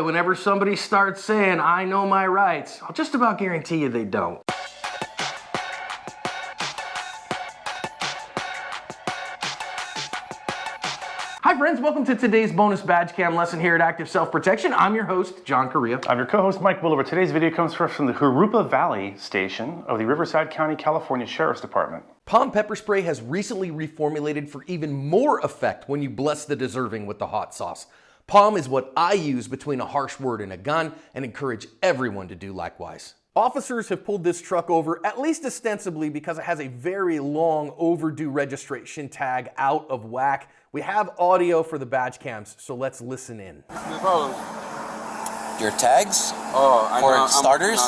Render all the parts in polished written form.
boy, whenever somebody starts saying, I know my rights, I'll just about guarantee you they don't. Hi friends, welcome to today's bonus badge cam lesson here at Active Self-Protection. I'm your host, John Correa. I'm your co-host, Mike Williver. Today's video comes from the Jurupa Valley Station of the Riverside County, California Sheriff's Department. Palm pepper spray has recently reformulated for even more effect when you bless the deserving with the hot sauce. Palm is what I use between a harsh word and a gun and encourage everyone to do likewise. Officers have pulled this truck over, at least ostensibly, because it has a very long overdue registration tag out of whack. We have audio for the badge cams, so let's listen in. Your tags? Oh, I for know, starters?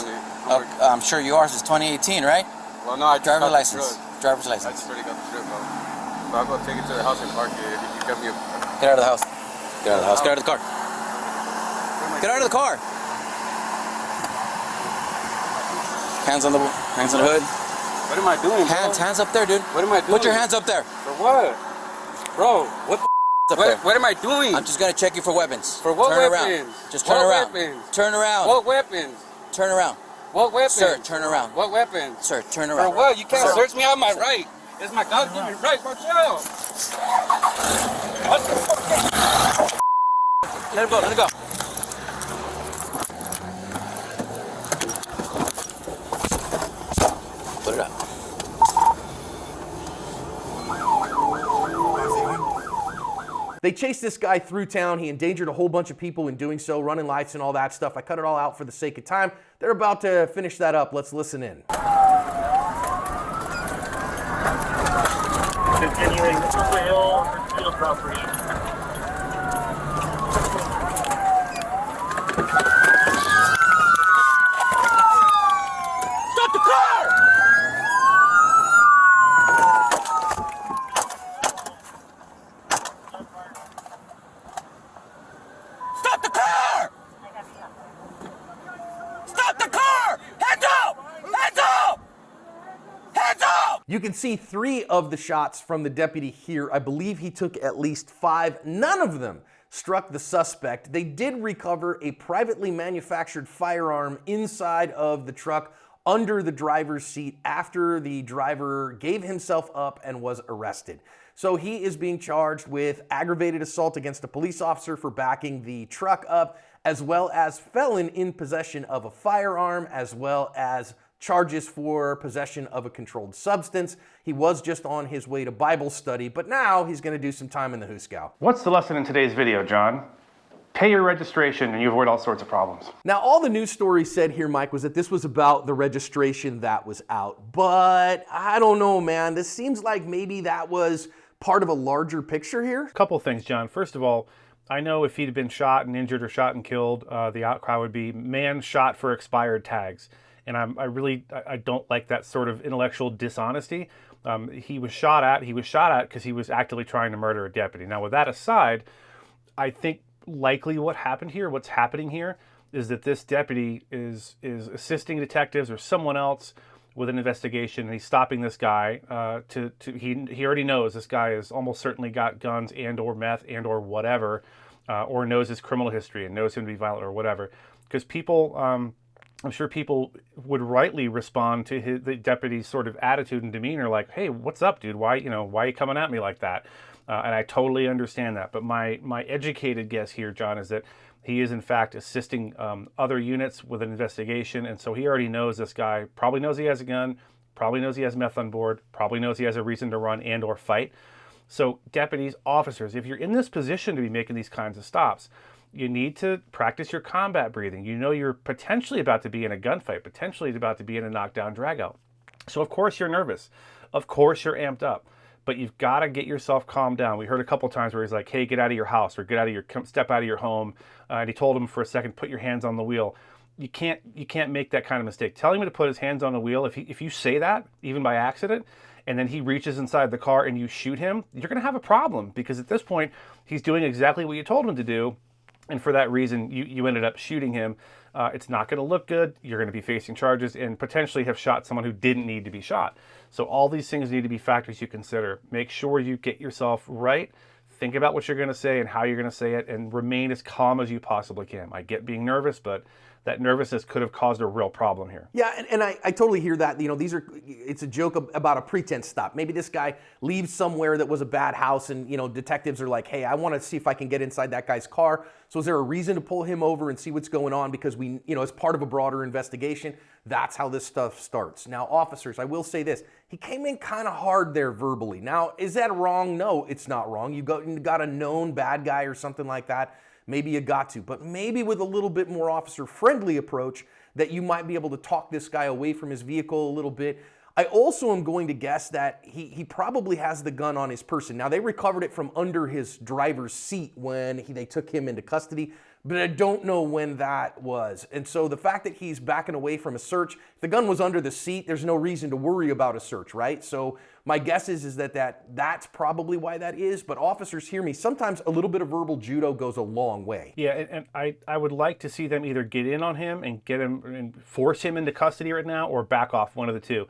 I'm sure yours is 2018, right? Well, no, I just driver's got license. the truck. Driver's I license. just already got the trip, bro. So I'll go take it to the house and park it. If you got me a... Get out of the house. Get out of the house. Get out of the car. Get out of the car. Hands on the hood. What am I doing, bro? Hands up there, dude. What am I doing? Put your hands up there. For what? Bro, what the... Up there. What am I doing? I'm just gonna check you for weapons. For what turn weapons? Around. Just turn what around. Weapons? Turn around. What weapons? Turn around. What weapons? Sir, turn around. What weapons? Sir, turn around. For what? You can't Sir. search me out of my right. It's my goddamn right. Watch out. What the fuck? Let him go, let him go. Put it up. They chased this guy through town. He endangered a whole bunch of people in doing so, running lights and all that stuff. I cut it all out for the sake of time. They're about to finish that up. Let's listen in. Continuing over hill, field property. Stop the car! Stop the car! Stop the car! Hands up! Hands up! Hands up! You can see 3 of the shots from the deputy here. I believe he took at least 5. None of them struck the suspect. They did recover a privately manufactured firearm inside of the truck under the driver's seat after the driver gave himself up and was arrested. So he is being charged with aggravated assault against a police officer for backing the truck up, as well as felon in possession of a firearm, as well as charges for possession of a controlled substance. He was just on his way to Bible study, but now he's going to do some time in the Hooskow. What's the lesson in today's video, John? Pay your registration and you avoid all sorts of problems. Now, all the news story said here, Mike, was that this was about the registration that was out. But I don't know, man. This seems like maybe that was part of a larger picture here. A couple things, John. First of all, I know if he'd been shot and injured or shot and killed, the outcry would be man shot for expired tags. And I don't like that sort of intellectual dishonesty. He was shot at because he was actively trying to murder a deputy. Now, with that aside, I think likely what's happening here is that this deputy is assisting detectives or someone else with an investigation, and he's stopping this guy. He already knows this guy has almost certainly got guns and or meth and or whatever, or knows his criminal history and knows him to be violent or whatever. Because people, I'm sure people would rightly respond to the deputy's sort of attitude and demeanor, like, "Hey, what's up, dude? Why are you coming at me like that?" And I totally understand that. But my educated guess here, John, is that he is in fact assisting other units with an investigation, and so he already knows this guy. Probably knows he has a gun. Probably knows he has meth on board. Probably knows he has a reason to run and or fight. So deputies, officers, if you're in this position to be making these kinds of stops, you need to practice your combat breathing. You know you're potentially about to be in a gunfight, potentially about to be in a knockdown dragout. So of course you're nervous. Of course you're amped up. But you've got to get yourself calmed down. We heard a couple times where he's like, "Hey, get out of your house," or step out of your home. And he told him for a second, "Put your hands on the wheel." You can't make that kind of mistake. Telling him to put his hands on the wheel, if you say that, even by accident, and then he reaches inside the car and you shoot him, you're going to have a problem, because at this point, he's doing exactly what you told him to do. And for that reason, you ended up shooting him. It's not going to look good. You're going to be facing charges and potentially have shot someone who didn't need to be shot. So all these things need to be factors you consider. Make sure you get yourself right. think about what you're going to say and how you're going to say it, and remain as calm as you possibly can. I get being nervous, but that nervousness could have caused a real problem here. Yeah, and I totally hear that. It's a joke about a pretense stop. Maybe this guy leaves somewhere that was a bad house, and detectives are like, hey, I want to see if I can get inside that guy's car. So is there a reason to pull him over and see what's going on? Because as part of a broader investigation, that's how this stuff starts. Now, officers, I will say this. He came in kind of hard there verbally. Now, is that wrong? No, it's not wrong. You got a known bad guy or something like that. Maybe you got to, but maybe with a little bit more officer-friendly approach that you might be able to talk this guy away from his vehicle a little bit. I also am going to guess that he probably has the gun on his person. Now, they recovered it from under his driver's seat when they took him into custody, but I don't know when that was. And so the fact that he's backing away from a search, if the gun was under the seat, there's no reason to worry about a search, right? So my guess is that's probably why that is. But officers, hear me, sometimes a little bit of verbal judo goes a long way. Yeah, and I would like to see them either get in on him and get him and force him into custody right now, or back off, one of the two.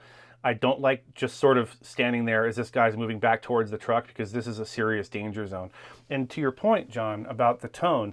I don't like just sort of standing there as this guy's moving back towards the truck, because this is a serious danger zone. And to your point, John, about the tone,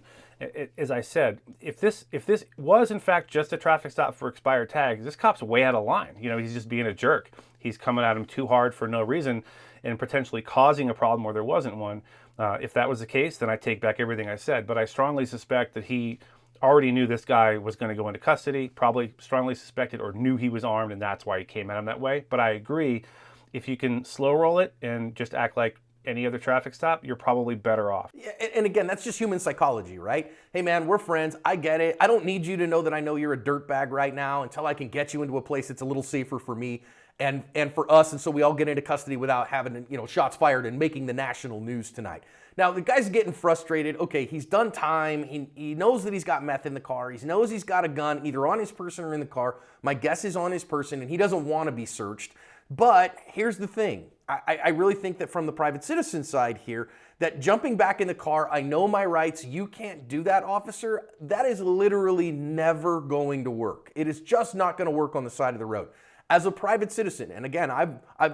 as I said, if this was in fact just a traffic stop for expired tags, this cop's way out of line. He's just being a jerk. He's coming at him too hard for no reason and potentially causing a problem where there wasn't one. If that was the case, then I take back everything I said. But I strongly suspect that he already knew this guy was going to go into custody, probably strongly suspected or knew he was armed, and that's why he came at him that way. But I agree, if you can slow roll it and just act like any other traffic stop, you're probably better off. Yeah, and again, that's just human psychology, right? Hey man, we're friends, I get it. I don't need you to know that I know you're a dirtbag right now until I can get you into a place that's a little safer for me and for us, and so we all get into custody without having shots fired and making the national news tonight. Now, the guy's getting frustrated. Okay, he's done time. He knows that he's got meth in the car. He knows he's got a gun either on his person or in the car. My guess is on his person, and he doesn't want to be searched. But here's the thing. I really think that from the private citizen side here, that jumping back in the car, I know my rights, you can't do that, officer, that is literally never going to work. It is just not going to work on the side of the road. As a private citizen, and again,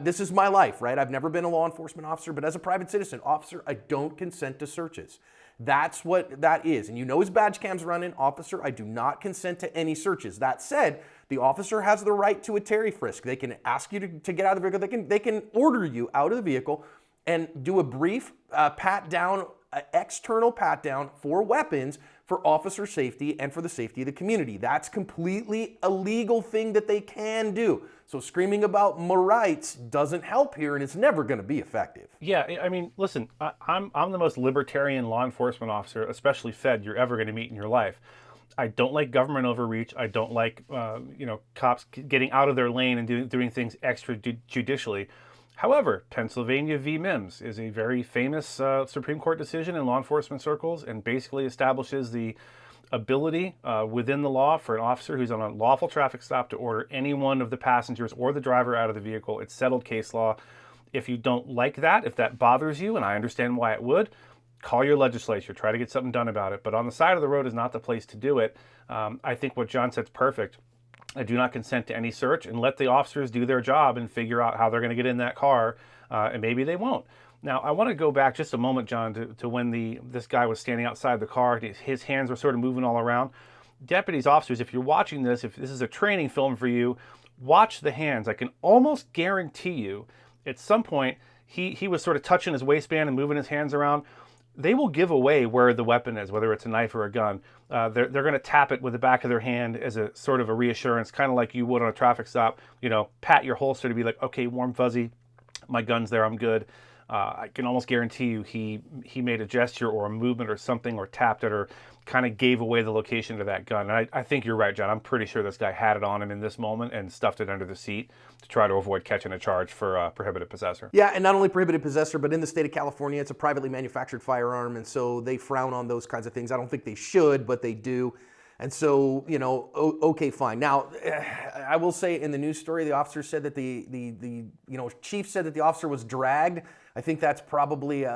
this is my life, right? I've never been a law enforcement officer, but as a private citizen, officer, I don't consent to searches. That's what that is. And his badge cam's running. Officer, I do not consent to any searches. That said, the officer has the right to a Terry frisk. They can ask you to get out of the vehicle. They can order you out of the vehicle and do a brief pat down, external pat down for weapons for officer safety and for the safety of the community. That's completely a legal thing that they can do. So screaming about my rights doesn't help here, and it's never going to be effective. Yeah, I mean, listen, I'm the most libertarian law enforcement officer, especially Fed, you're ever going to meet in your life. I don't like government overreach. I don't like cops getting out of their lane and doing things extrajudicially. However, Pennsylvania v. Mims is a very famous Supreme Court decision in law enforcement circles, and basically establishes the ability within the law for an officer who's on a lawful traffic stop to order any one of the passengers or the driver out of the vehicle. It's settled case law. If you don't like that, if that bothers you, and I understand why it would, call your legislature, try to get something done about it. But on the side of the road is not the place to do it. I think what John said's perfect. I do not consent to any search, and let the officers do their job and figure out how they're going to get in that car, and maybe they won't. Now, I want to go back just a moment, John, to when this guy was standing outside the car. His hands were sort of moving all around. Deputies, officers, if you're watching this, if this is a training film for you, watch the hands. I can almost guarantee you at some point he was sort of touching his waistband and moving his hands around. They will give away where the weapon is, whether it's a knife or a gun. They're going to tap it with the back of their hand as a sort of a reassurance, kind of like you would on a traffic stop. Pat your holster to be like, okay, warm fuzzy, my gun's there, I'm good. I can almost guarantee you he made a gesture or a movement or something, or tapped it, or kind of gave away the location to that gun. And I think you're right, John. I'm pretty sure this guy had it on him in this moment and stuffed it under the seat to try to avoid catching a charge for prohibited possessor. Yeah, and not only prohibited possessor, but in the state of California, it's a privately manufactured firearm, and so they frown on those kinds of things. I don't think they should, but they do. And so, okay, fine. Now, I will say in the news story, the officer said that the chief said that the officer was dragged. I think that's probably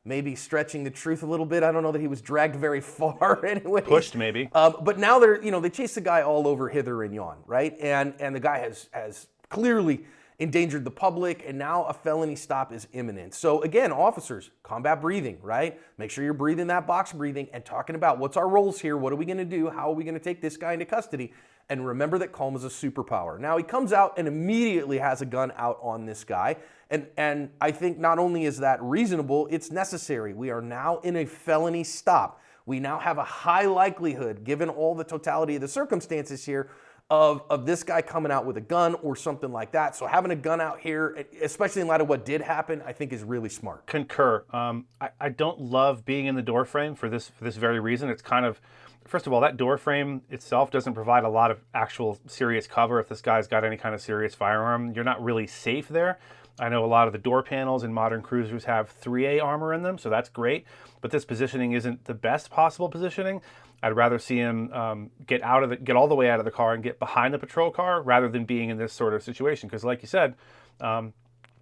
maybe stretching the truth a little bit. I don't know that he was dragged very far anyway. Pushed maybe. But now they chase the guy all over hither and yon, right? And the guy has clearly endangered the public, and now a felony stop is imminent. So again, officers, combat breathing, right? Make sure you're breathing that box breathing and talking about what's our roles here, what are we gonna do, how are we gonna take this guy into custody, and remember that calm is a superpower. Now he comes out and immediately has a gun out on this guy, and I think not only is that reasonable, it's necessary. We are now in a felony stop. We now have a high likelihood, given all the totality of the circumstances here, of this guy coming out with a gun or something like that. So having a gun out here, especially in light of what did happen, I think is really smart. Concur. I don't love being in the door frame for this very reason. It's kind of, first of all, that door frame itself doesn't provide a lot of actual serious cover. If this guy's got any kind of serious firearm, you're not really safe there. I know a lot of the door panels in modern cruisers have 3A armor in them, so that's great. But this positioning isn't the best possible positioning. I'd rather see him get all the way out of the car and get behind the patrol car rather than being in this sort of situation. Because like you said,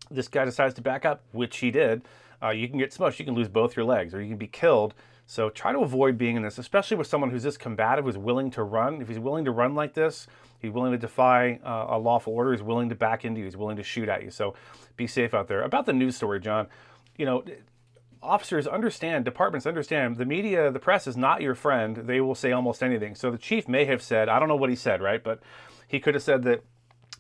this guy decides to back up, which he did. You can get smushed. You can lose both your legs, or you can be killed. So try to avoid being in this, especially with someone who's this combative, who's willing to run. If he's willing to run like this, he's willing to defy a lawful order. He's willing to back into you. He's willing to shoot at you. So be safe out there. About the news story, John, officers understand, departments understand, the media, the press is not your friend. They will say almost anything. So the chief may have said, I don't know what he said, right? But he could have said that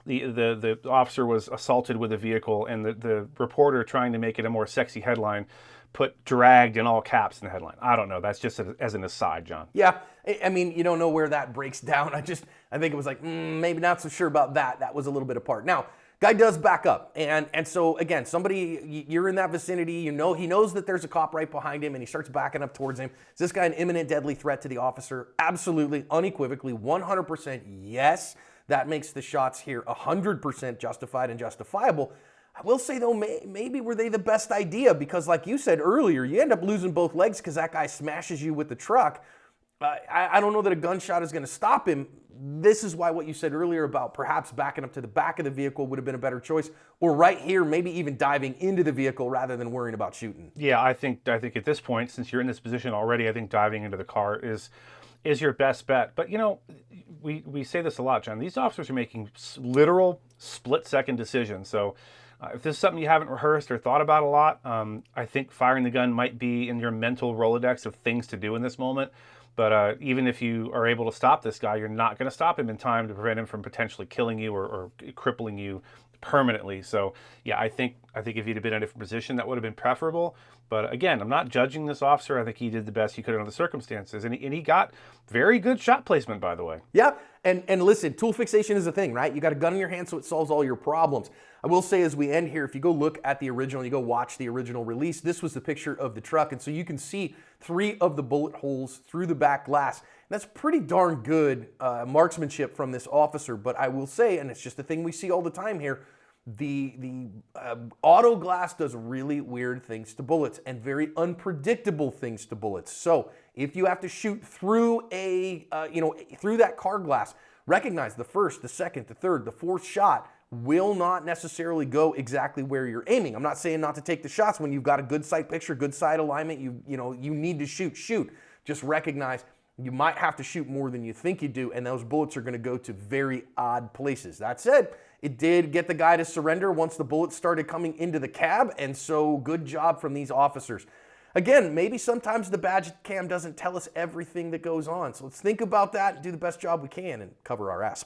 the officer was assaulted with a vehicle, and the reporter, trying to make it a more sexy headline, put dragged in all caps in the headline. I don't know. That's just as an aside, John. Yeah, I mean, you don't know where that breaks down. I think it was like, maybe not so sure about that. That was a little bit apart. Now, guy does back up. And so, again, somebody, you're in that vicinity, he knows that there's a cop right behind him, and he starts backing up towards him. Is this guy an imminent deadly threat to the officer? Absolutely, unequivocally, 100% yes. That makes the shots here 100% justified and justifiable. I will say, though, maybe were they the best idea? Because like you said earlier, you end up losing both legs because that guy smashes you with the truck. I don't know that a gunshot is going to stop him. This is why what you said earlier about perhaps backing up to the back of the vehicle would have been a better choice. Or right here, maybe even diving into the vehicle rather than worrying about shooting. Yeah, I think at this point, since you're in this position already, I think diving into the car is your best bet. But, we say this a lot, John. These officers are making literal split-second decisions. So if this is something you haven't rehearsed or thought about a lot, I think firing the gun might be in your mental Rolodex of things to do in this moment. But even if you are able to stop this guy, you're not going to stop him in time to prevent him from potentially killing you or crippling you permanently. So yeah, I think if he'd have been in a different position, that would have been preferable. But again, I'm not judging this officer. I think he did the best he could under the circumstances, and he got very good shot placement, by the way. Yeah, and listen, tool fixation is a thing, right? You got a gun in your hand, so it solves all your problems. I will say as we end here, if you go look at the original, you go watch the original release, this was the picture of the truck, and so you can see 3 of the bullet holes through the back glass. And that's pretty darn good marksmanship from this officer, but I will say, and it's just a thing we see all the time here, the auto glass does really weird things to bullets and very unpredictable things to bullets. So if you have to shoot through through that car glass, recognize the first, the second, the third, the fourth shot will not necessarily go exactly where you're aiming. I'm not saying not to take the shots when you've got a good sight picture, good sight alignment. You need to shoot. Just recognize you might have to shoot more than you think you do, and those bullets are going to go to very odd places. That said, it did get the guy to surrender once the bullets started coming into the cab, and so good job from these officers. Again, maybe sometimes the badge cam doesn't tell us everything that goes on, so let's think about that and do the best job we can and cover our asp.